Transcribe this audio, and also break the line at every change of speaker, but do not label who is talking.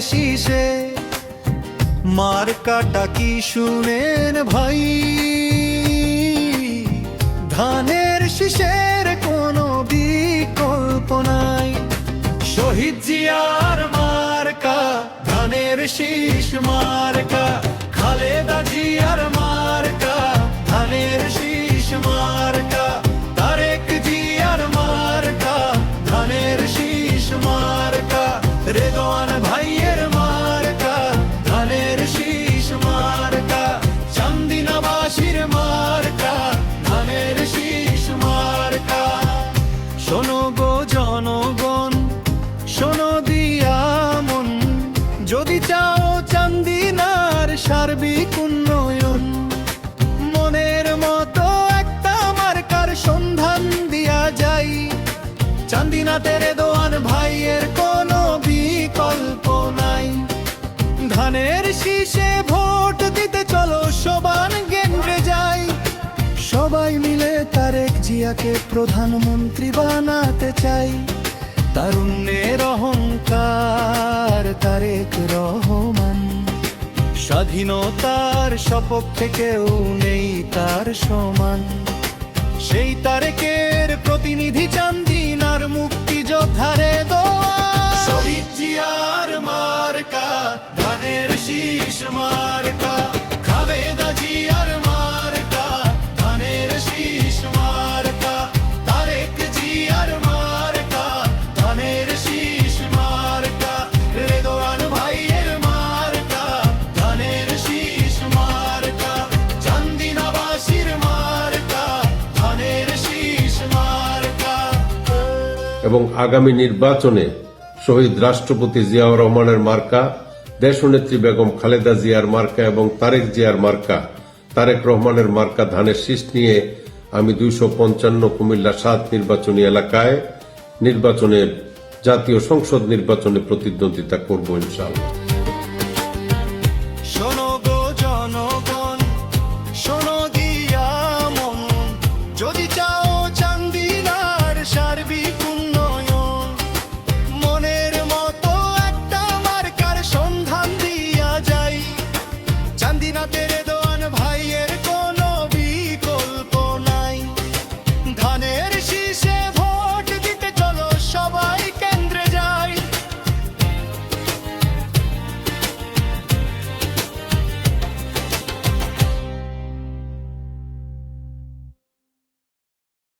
শীষে মার্কাটা কি শুনেন ভাই, ধানের শীষের কোনো বিকল্প নাই। শহীদ জিয়ার মার্কা, ধানের শীষ মার্কা, খালেদা জিয়ার মার্কা, ধানের শীষ মার্কা, তারেক জিয়ার মার্কা, ধানের শীষ মার্কা, রেদওয়ান ভাইয়ের মার্কা, ধানের শীষ মার্কা, চান্দিনাবাসীর মার্কা, ধানের শীষ মার্কা। শোনো গো জনগণ, শোনো দিয়া মন, যদি চাও চান্দিনার সার্বিক উন্নয়ন, মনের মতো একটা মার্কার সন্ধান দিয়া যাই। চান্দিনাতে রেদওয়ান ভাইয়ের কোনো বিকল্প নাই। ধানের শীষে ভোট দিতে চলো সবান কেন্দ্রে যাই। সবাই মিলে তারেক জিয়াকে প্রধানমন্ত্রী বানাতে চাই। তারুণ্যের অহংকার তারেক রহমান, স্বাধীনতার সপক্ষে কেউ নেই তার সমান। সেই তারেকের প্রতিনিধি চান্দিনার মুক্তিযোদ্ধারে দোয়ান। শহীদ জিয়ার মার্কা, ধানের শীষ মার্কা, খালেদা জিয়ার মার্কা, ধানের শীষ মার্কা, তারেক জিয়ার মার্কা, ধানের শীষ মার্কা, রেদওয়ান ভাইয়ের মার্কা, ধানের শীষ মার্কা, চান্দিনাবাসীর মার্কা, ধানের শীষ মার্কা।
এবং আগামী নির্বাচনে শহীদ রাষ্ট্রপতি জিয়াউর রহমানের মার্কা, দেশনেত্রী বেগম খালেদা জিয়ার মার্কা এবং তারেক জিয়ার মার্কা, তারেক রহমানের মার্কা ধানের শীষ নিয়ে আমি 255 কুমিল্লা 7 নির্বাচনী এলাকায় জাতীয় সংসদ নির্বাচনে প্রতিদ্বন্দ্বিতা করব ইনশাআল্লাহ।